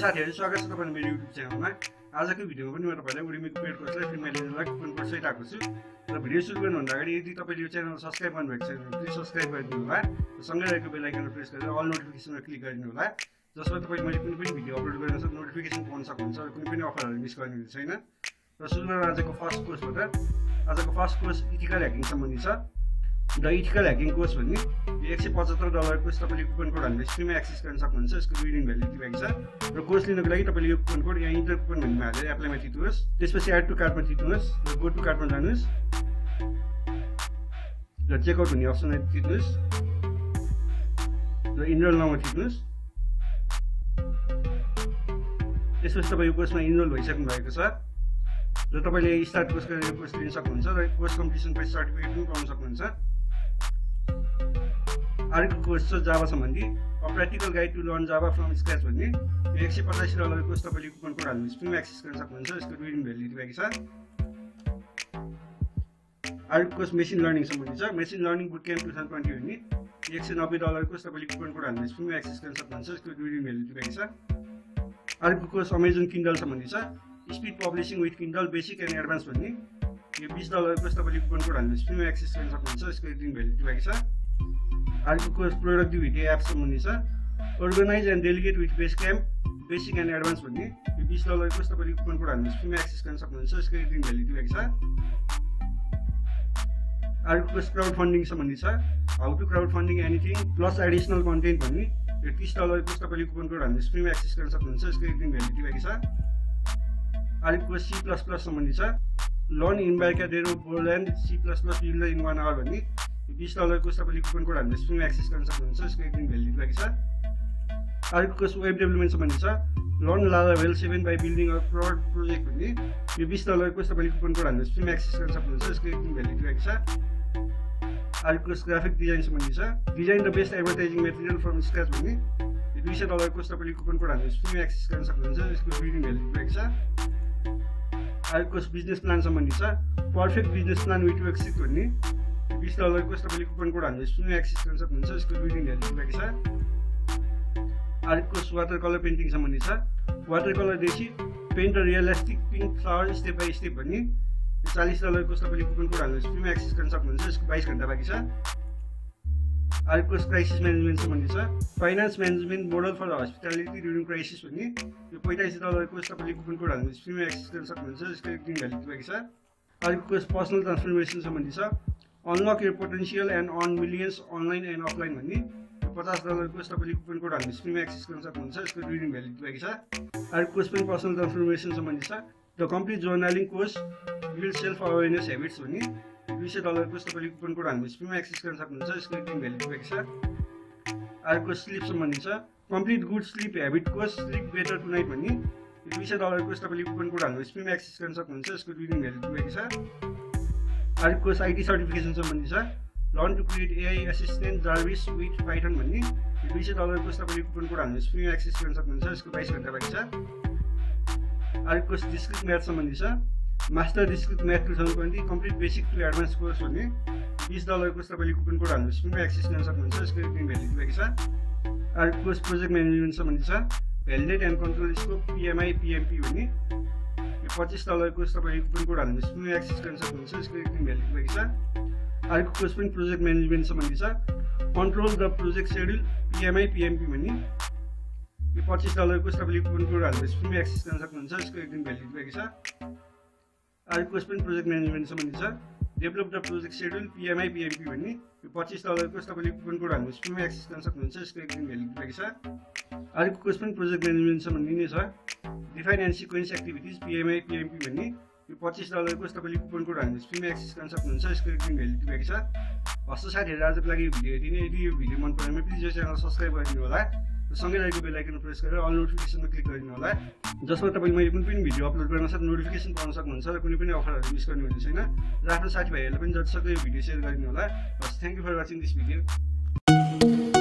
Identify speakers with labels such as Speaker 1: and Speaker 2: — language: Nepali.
Speaker 1: साथीहरु स्वागत छ तपाईहरु मेरो YouTube च्यानलमा। आजको भिडियोमा पनि म तपाईलाई उडिमीको पेड कोर्सलाई फ्रीमा लिनलाई कुपन कोड सहित आएको छु। र भिडियो सुरु गर्नुभन्दा अगाडि यदि तपाईले यो च्यानल सब्स्क्राइब गर्नुभएको छैन भने प्लिज सब्स्क्राइब गरिदिनु होला र सँगै रहेको बेल आइकन प्रेस गरेर अल नोटिफिकेसनमा क्लिक गरिदिनु होला, जसमा तपाईले मैले कुनै पनि भिडियो अपलोड गर्न सक्दा नोटिफिकेसन पाउन सक्नुहुन्छ र कुनै पनि अफरहरु मिस गर्ने हुने छैन। र सुरुमा आजको फर्स्ट कोर्सबाट आजको फर्स्ट कोर्स इथिकल ह्याकिङ सम्बन्धी छ। द इथिकल ह्याकिङ कोर्स भन्ने यो $175 कोर्स तपाईले कुपन कोड हालेर फ्रीमा एक्सेस गर्न सक्नुहुन्छ। यसको रिडिङ भ्यालिडिटी भएको छ र कोर्स लिनको लागि तपाईले यो कुपन कोड यहाँ इन्टर कुपन भन्नेमा हालेर एप्लाईमा थिच्नुहोस्। त्यसपछि एड टु कार्टमा थिच्नुहोस् र गो टु कार्टमा जानुहोस् र चेकआउट हुने अप्सनमा थिच्नुहोस् र इनरोल नाउमा थिच्नुहोस्। त्यसपछि तपाई यो कोर्समा इनरोल भइसक्नु भएको छ र तपाईले स्टार्ट कोर्स गरेर यो कोर्स लिन सक्नुहुन्छ र कोर्स कम्प्लिसन पछि सर्टिफिकेट पनि पाउन सक्नुहुन्छ। अर्को कोर्स छ जावा सम्बन्धी a practical guide to learn Java from scratch भन्ने यो $185 कोर्स तपाईले कुपन कोड हालेर फ्रीमा एक्सेस गर्न सक्नुहुन्छ। यसको रिडिङ भ्यालिडिटी भएको छ। अर्को कोर्स मेसिन लर्निङ सम्बन्धी छ। मेसिन लर्निङ बुट क्याम्प 2020 भन्ने $190 कोर्स तपाईले कुपन कोड हालेर फ्रीमा एक्सेस गर्न सक्नुहुन्छ। यसको रिडिङ भ्यालिडिटी भएको छ। अर्को कोर्स अमेजन किन्डल सम्बन्धी छ। Speed publishing with Kindle basic and advance भन्ने यो $20 कोर्स तपाईले कुपन कोड हालेर फ्रीमा एक्सेस गर्न सक्नुहुन्छ। यसको रिडिङ भ्यालिडिटी भएको छ। अर्को कोर्स प्रोडक्टिभिटी एप सम्बन्धी छ। Organise and delegate with Basecamp basic and advance भन्ने यो $20 कोर्स तपाईले कुपन कोड हालेर फ्रीमा एक्सेस गर्न सक्नुहुन्छ। यसको रिडिङ भ्यालिडिटी भएको छ। अर्को कोर्स क्राउड फन्डिङ सम्बन्धी छ। How to crowd funding anything plus additional content भन्ने यो $30 कोर्स तपाईले कुपन कोड हालेर फ्रीमा एक्सेस गर्न सक्नुहुन्छ। यसको रिडिङ भ्यालिडिटी भएको छ। अर्को कोर्स C++ सम्बन्धी छ। Learn in Embarcadero Borland C++ user in 1 hour भन्ने $20 कोर्स तपाईले कुपन कोड हालेर फ्रीमा एक्सेस गर्न सक्नुहुन्छ। यसको रिडिङ भ्यालिडिटी भएको छ। अर्को कोर्स वेब डेभलपमेन्ट सम्बन्धी छ। Learn Laravel 7 by building a prod project भन्ने यो $20 कोर्स तपाईले कुपन कोड हालेर फ्रीमा एक्सेस गर्न सक्नुहुन्छ। यसको रिडिङ भ्यालिडिटी भएको छ। अर्को कोर्स ग्राफिक डिजाइन सम्बन्धी छ। Design the best advertising material from scratch भन्ने यो $200 कोर्स तपाईले कुपन कोड हालेर फ्रीमा एक्सेस गर्न सक्नुहुन्छ। यसको रिडिङ भ्यालिडिटी भएको छ। अर्को कोर्स बिजनेस प्लान सम्बन्धी छ। Perfect business plan with worksheet भन्ने $20 कोर्स तपाईले कुपन कोड हालेर फ्रीमा एक्सेस गर्न सक्नुहुन्छ। यसको रिडिङ भ्यालिडिटी भएको छ। अर्को कोर्स वाटर कलर पेन्टिङ सम्बन्धी छ। वाटर कलरदेखि paint realistic pink flower step by step भन्ने $40 कोर्स तपाईले कुपन कोड हालेर फ्रीमा एक्सेस गर्न सक्नुहुन्छ। यसको 22 घण्टा बाँकी छ। अर्को कोर्स क्राइसिस म्यानेजमेन्ट सम्बन्धी छ। Finance management model for hospitality during crisis भन्ने यो $85 कोर्स तपाईले कुपन कोड हालेर फ्रीमा एक्सेस गर्न सक्नुहुन्छ। यसको रिडिङ भ्यालिडिटी भएको छ। अर्को कोर्स पर्सनल ट्रान्सफर्मेसन सम्बन्धी छ। Unlock your potential and earn millions online and offline भन्ने यो $50 कोर्स तपाईले कुपन कोड हालेर फ्रीमा एक्सेस गर्न सक्नुहुन्छ। यसको रिडिङ भ्यालिडिटी भएको छ। अर्को कोर्स पनि पर्सनल ट्रान्सफर्मेसन सम्बन्धी छ। The complete journaling course build self awareness habits भन्ने $200 कोर्स तपाईले कुपन कोड हालेर फ्रीमा एक्सेस गर्न सक्नुहुन्छ। यसको रिडिङ भ्यालिडिटी भएको छ। अर्को स्लिप सम्बन्धी छ। Complete good sleep habit course sleep better tonight भन्ने $200 कोर्स तपाईले कुपन कोड हालेर फ्रीमा एक्सेस गर्न सक्नुहुन्छ। यसको रिडिङ भ्यालिडिटी भएको छ। अर्को कोर्स आइटी सर्टिफिकेसन सम्बन्धी छ। Learn to create AI assistant Jarvis with Python भन्ने $200 कोर्स तपाईले कुपन कोड हालेर फ्रीमा एक्सेस गर्न सक्नुहुन्छ। यसको 22 घण्टा बाँकी छ। अर्को कोर्स डिस्क्रिट म्याथ सम्बन्धी छ। Master discrete math 2020 complete basic to advance course भन्ने $20 कोर्स तपाईले कुपन कोड हालेर फ्रीमा एक्सेस गर्न सक्नुहुन्छ। यसको रिडिङ भ्यालिडिटी भएको छ। अर्को कोर्स प्रोजेक्ट म्यानेजमेन्ट सम्बन्धी छ। Validate and control scope PMI PMP भन्ने यो $25 कोर्स तपाईले कुपन कोड हालेर फ्रीमा एक्सेस गर्न सक्नुहुन्छ। यसको रिडिङ भ्यालिडिटी भएको छ। अर्को कोर्स पनि प्रोजेक्ट म्यानेजमेन्ट सम्बन्धी छ। Control the project schedule PMI PMP भन्ने यो $25 कोर्स तपाईले कुपन कोड हालेर फ्रीमा एक्सेस गर्न सक्नुहुन्छ। यसको रिडिङ भ्यालिडिटी भएको छ। अर्को कोर्स पनि प्रोजेक्ट म्यानेजमेन्ट सम्बन्धी छ। Develop the project schedule PMI PMP भन्ने यो $25 कोर्स तपाईले कुपन कोड हालेर फ्रीमा एक्सेस गर्न सक्नुहुन्छ। यसको रिडिङ भ्यालिडिटी भएको छ। अर्को कोर्स पनि प्रोजेक्ट म्यानेजमेन्ट सम्बन्धी नै छ। Define and sequence activities PMI PMP भन्ने यो $25 कोर्स तपाईले कुपन कोड हालेर फ्रीमा एक्सेस गर्न सक्नुहुन्छ। यसको रिडिङ भ्यालिडिटी भएको छ। हस् साथीहरु, आजको लागि यो भिडियो यति नै। यदि यो भिडियो मन परेमा प्लिज यो च्यानल सब्स्क्राइब गरिदिनु होला र सँगै रहेको बेल आइकन प्रेस गरेर अल नोटिफिकेसनमा क्लिक गरिदिनु होला, जसमा तपाईले मैले कुनै पनि भिडियो अपलोड गर्न साथ नोटिफिकेसन पाउन सक्नुहुन्छ र कुनै पनि अफरहरु मिस गर्नु हुने छैन। र आफ्नो साथीभाइहरुलाई पनि जतिसक्दो यो भिडियो शेयर गरिदिनु होला। हस्, thank you for watching this video.